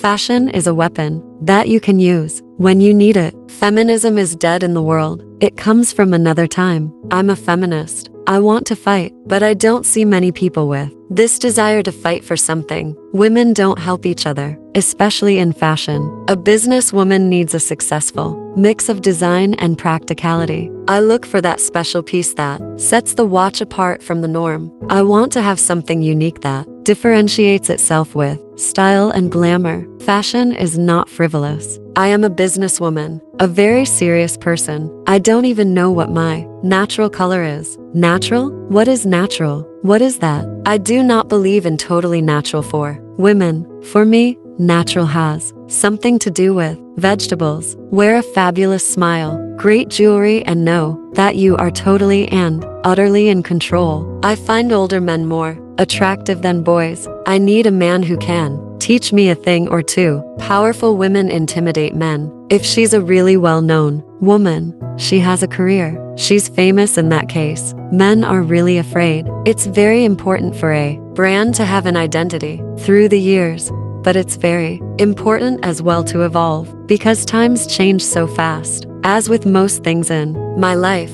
Fashion is a weapon that you can use when you need it. Feminism is dead in the world. It comes from another time. I'm a feminist. I want to fight, but I don't see many people with this desire to fight for something. Women don't help each other, especially in fashion. A businesswoman needs a successful mix of design and practicality. I look for that special piece that sets the watch apart from the norm. I want to have something unique that differentiates itself with style and glamour. Fashion is not frivolous. I am a businesswoman, a very serious person. I don't even know what my natural color is. Natural? What is natural? What is that? I do not believe in totally natural for women. For me, natural has something to do with vegetables. Wear a fabulous smile, great jewelry, and know that you are totally and utterly in control. I find older men more attractive than boys. I need a man who can teach me a thing or two. Powerful women intimidate men. If she's a really well-known woman, she has a career. She's famous in that case. Men are really afraid. It's very important for a brand to have an identity through the years, but it's very important as well to evolve because times change so fast. As with most things in my life,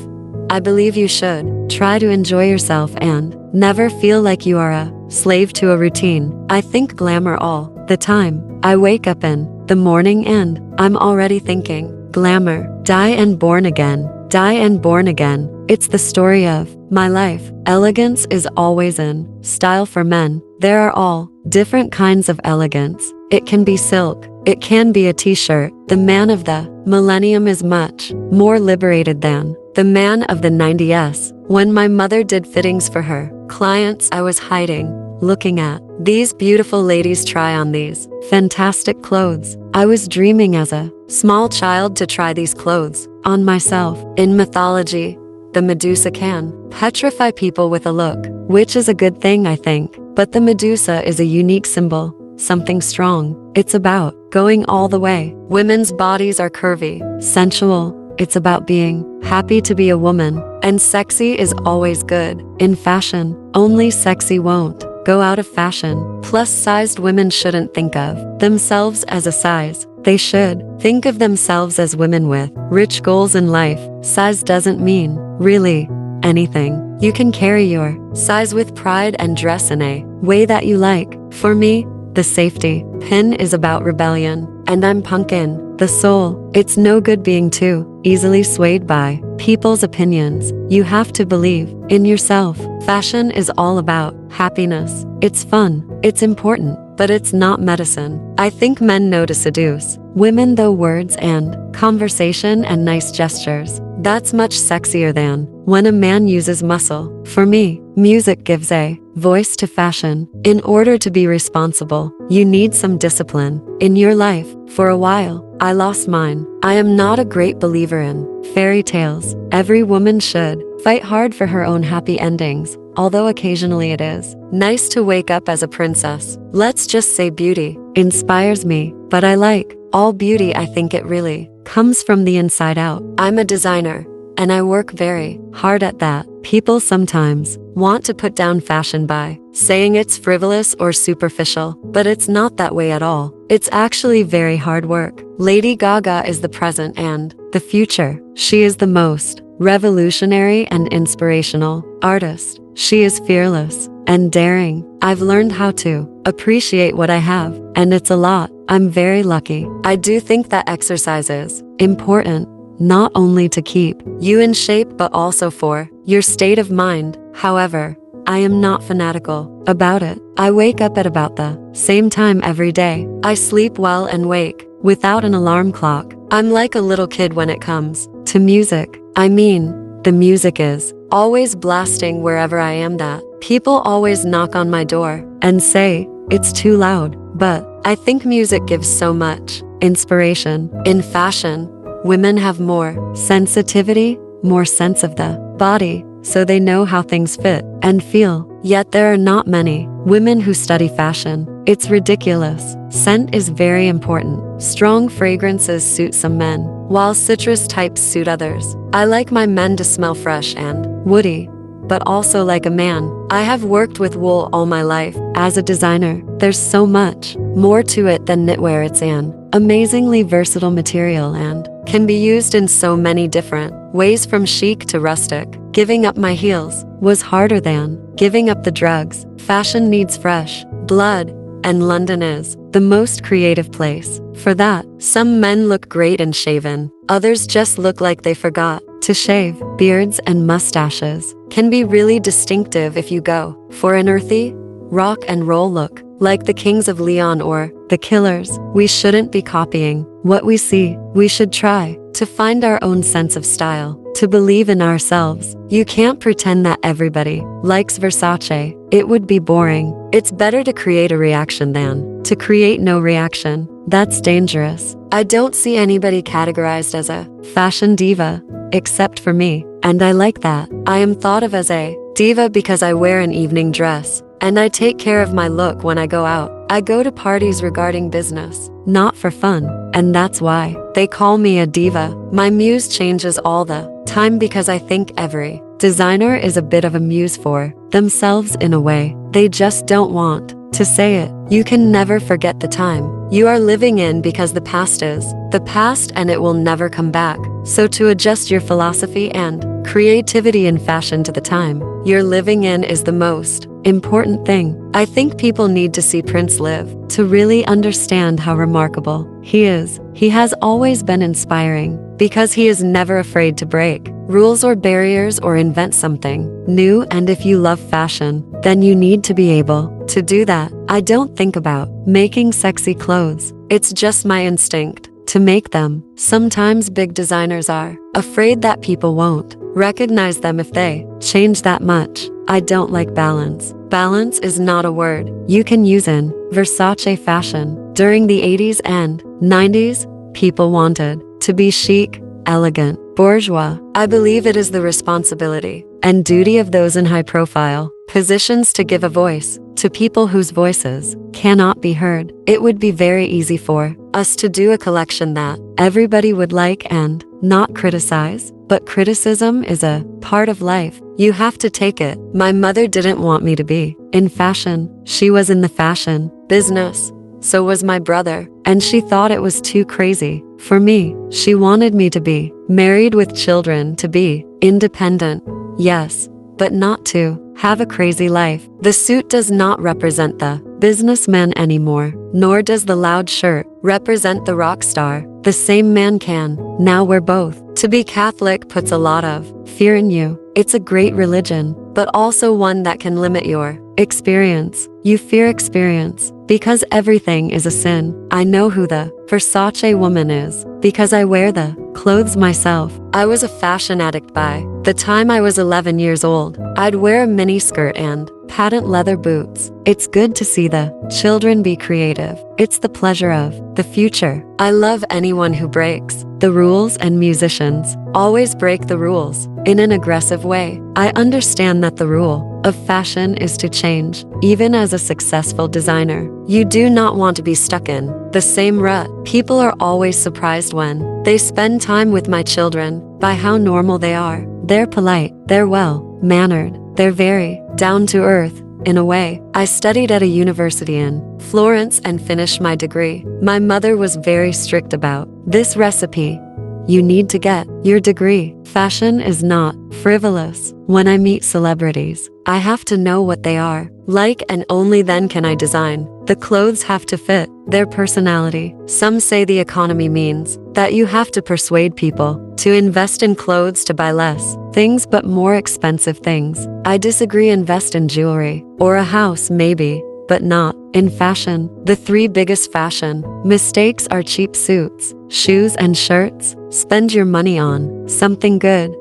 I believe you should try to enjoy yourself and never feel like you are a slave to a routine. I think glamour all the time. I wake up in the morning and I'm already thinking glamour, die and born again, die and born again. It's the story of my life. Elegance is always in style for men. There are all different kinds of elegance. It can be silk. It can be a t-shirt. The man of the millennium is much more liberated than the man of the 90s. When my mother did fittings for her clients, I was hiding, looking at these beautiful ladies try on these fantastic clothes. I was dreaming as a small child to try these clothes on myself. In mythology, the Medusa can petrify people with a look, which is a good thing, I think. But the Medusa is a unique symbol, something strong. It's about going all the way. Women's bodies are curvy, sensual. It's about being happy to be a woman. And sexy is always good. In fashion, only sexy won't go out of fashion. Plus-sized women shouldn't think of themselves as a size. They should think of themselves as women with rich goals in life. Size doesn't mean, really, anything. You can carry your size with pride and dress in a way that you like. For me, the safety pin is about rebellion, and I'm punkin' the soul. It's no good being too easily swayed by people's opinions. You have to believe in yourself. Fashion is all about happiness. It's fun, it's important, but it's not medicine. I think men know to seduce women though words and conversation and nice gestures. That's much sexier than when a man uses muscle. For me, music gives a voice to fashion. In order to be responsible, you need some discipline in your life. For a while, I lost mine. I am not a great believer in fairy tales. Every woman should fight hard for her own happy endings, although occasionally it is nice to wake up as a princess. Let's just say beauty inspires me, but I like all beauty. I think it really comes from the inside out. I'm a designer, and I work very hard at that. People sometimes want to put down fashion by saying it's frivolous or superficial, but it's not that way at all. It's actually very hard work. Lady Gaga is the present and the future. She is the most revolutionary and inspirational artist. She is fearless and daring. I've learned how to appreciate what I have, and it's a lot. I'm very lucky. I do think that exercise is important, not only to keep you in shape but also for your state of mind. However, I am not fanatical about it. I wake up at about the same time every day. I sleep well and wake without an alarm clock. I'm like a little kid when it comes to music. I mean, the music is always blasting wherever I am. That people always knock on my door and say it's too loud, but I think music gives so much inspiration. In fashion, women have more sensitivity, more sense of the body, so they know how things fit and feel. Yet there are not many women who study fashion. It's ridiculous. Scent is very important. Strong fragrances suit some men, while citrus types suit others. I like my men to smell fresh and woody. but also like a man. I have worked with wool all my life. As a designer, there's so much more to it than knitwear. It's an amazingly versatile material and can be used in so many different ways, from chic to rustic. Giving up my heels was harder than giving up the drugs. Fashion needs fresh blood, and London is the most creative place for that. Some men look great and shaven. Others just look like they forgot to shave. Beards and mustaches can be really distinctive if you go for an earthy, rock and roll look, like the Kings of Leon or the Killers. We shouldn't be copying what we see. We should try to find our own sense of style, to believe in ourselves. You can't pretend that everybody likes Versace. It would be boring. It's better to create a reaction than to create no reaction. That's dangerous. I don't see anybody categorized as a fashion diva, except for me, and I like that. I am thought of as a diva because I wear an evening dress, and I take care of my look when I go out. I go to parties regarding business, not for fun, and that's why they call me a diva. My muse changes all the time because I think every designer is a bit of a muse for themselves in a way. They just don't want to say it. You can never forget the time you are living in because the past is the past and it will never come back. So to adjust your philosophy and creativity in fashion to the time you're living in is the most important thing. I think people need to see Prince live to really understand how remarkable he is. He has always been inspiring because he is never afraid to break rules or barriers or invent something new. And if you love fashion, then you need to be able to do that. I don't think about making sexy clothes. It's just my instinct to make them. Sometimes big designers are afraid that people won't recognize them if they change that much. I don't like balance. Balance is not a word you can use in Versace fashion. During the 80s and 90s, people wanted to be chic, elegant, bourgeois. I believe it is the responsibility and duty of those in high-profile positions to give a voice to people whose voices cannot be heard. It would be very easy for us to do a collection that everybody would like and not criticize, but criticism is a part of life. You have to take it. My mother didn't want me to be in fashion. She was in the fashion business. So was my brother, and she thought it was too crazy for me. She wanted me to be married with children, to be independent, yes, but not to have a crazy life. The suit does not represent the businessman anymore, nor does the loud shirt represent the rock star. The same man can now wear both. To be Catholic puts a lot of fear in you. It's a great religion, but also one that can limit your experience. You fear experience because everything is a sin. I know who the Versace woman is because I wear the clothes myself. I was a fashion addict by the time I was 11 years old. I'd wear a mini skirt and patent leather boots. It's good to see the children be creative. It's the pleasure of the future. I love anyone who breaks the rules, and musicians always break the rules in an aggressive way. I understand that the rule of fashion is to change. Even as a successful designer, you do not want to be stuck in the same rut. People are always surprised when they spend time with my children by how normal they are. They're polite, they're well-mannered, they're very down-to-earth. In a way, I studied at a university in Florence and finished my degree. My mother was very strict about this recipe. You need to get your degree. Fashion is not frivolous. When I meet celebrities, I have to know what they are like, and only then can I design. The clothes have to fit their personality. Some say the economy means that you have to persuade people to invest in clothes, to buy less things but more expensive things. I disagree. Invest in jewelry or a house maybe, but not in fashion. The three biggest fashion mistakes are cheap suits, shoes, and shirts. Spend your money on something good.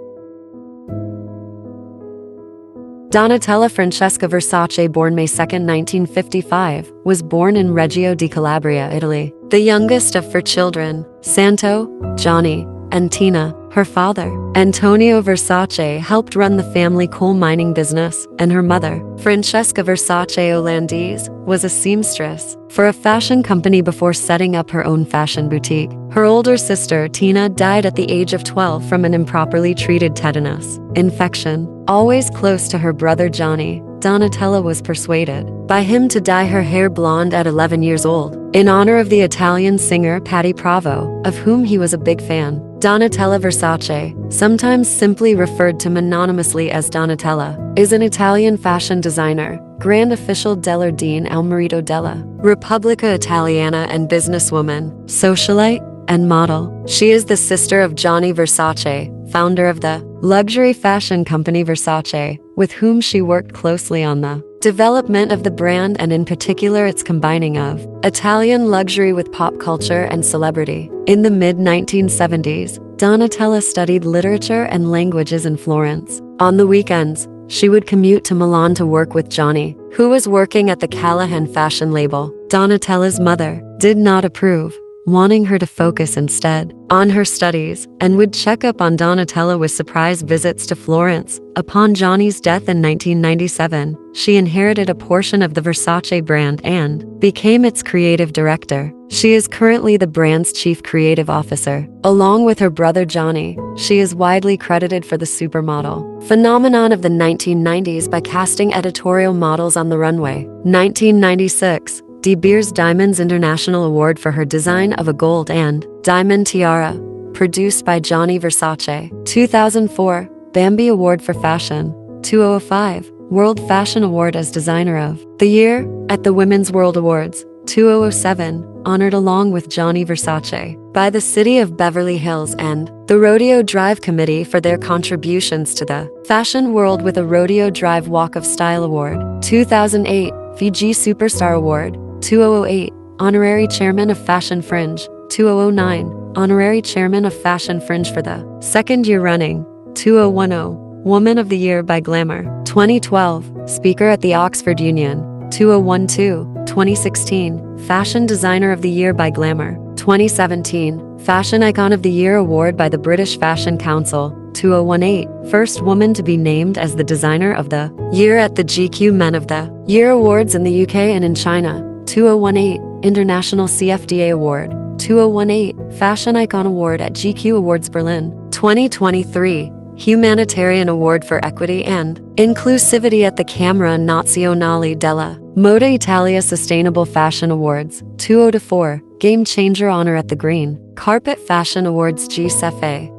Donatella Francesca Versace, born May 2, 1955, was born in Reggio di Calabria, Italy. The youngest of four children, Santo, Johnny, and Tina, Her father, Antonio Versace, helped run the family coal mining business, and her mother, Francesca Versace Olandese, was a seamstress for a fashion company before setting up her own fashion boutique. Her older sister, Tina, died at the age of 12 from an improperly treated tetanus infection. Always close to her brother Johnny, Donatella was persuaded by him to dye her hair blonde at 11 years old, in honor of the Italian singer Patti Pravo, of whom he was a big fan. Donatella Versace, sometimes simply referred to mononymously as Donatella, is an Italian fashion designer, Grand Official dell'Ordine al Merito della Repubblica Italiana and businesswoman, socialite, and model. She is the sister of Gianni Versace, founder of the luxury fashion company Versace, with whom she worked closely on the development of the brand and in particular its combining of Italian luxury with pop culture and celebrity. In the mid-1970s, Donatella studied literature and languages in Florence. On the weekends, she would commute to Milan to work with Johnny, who was working at the Callahan fashion label. Donatella's mother did not approve, wanting her to focus instead on her studies, and would check up on Donatella with surprise visits to Florence. Upon Johnny's death in 1997, she inherited a portion of the Versace brand and became its creative director. She is currently the brand's chief creative officer. Along with her brother Johnny, she is widely credited for the supermodel phenomenon of the 1990s by casting editorial models on the runway. 1996, De Beers Diamonds International Award for her design of a gold and diamond tiara, produced by Gianni Versace. 2004, Bambi Award for Fashion. 2005, World Fashion Award as Designer of the Year at the Women's World Awards. 2007, honored along with Gianni Versace by the City of Beverly Hills and the Rodeo Drive Committee for their contributions to the fashion world with a Rodeo Drive Walk of Style Award. 2008, Fiji Superstar Award. 2008, Honorary Chairman of Fashion Fringe. 2009, Honorary Chairman of Fashion Fringe for the second year running. 2010, Woman of the Year by Glamour. 2012, Speaker at the Oxford Union. 2012, 2016, Fashion Designer of the Year by Glamour. 2017, Fashion Icon of the Year Award by the British Fashion Council. 2018, first woman to be named as the Designer of the Year at the GQ Men of the Year Awards in the UK and in China. 2018, International CFDA Award. 2018, Fashion Icon Award at GQ Awards Berlin. 2023, Humanitarian Award for Equity and Inclusivity at the Camera Nazionale della Moda Italia Sustainable Fashion Awards. 2024, Game Changer Honor at the Green Carpet Fashion Awards Giuseppe.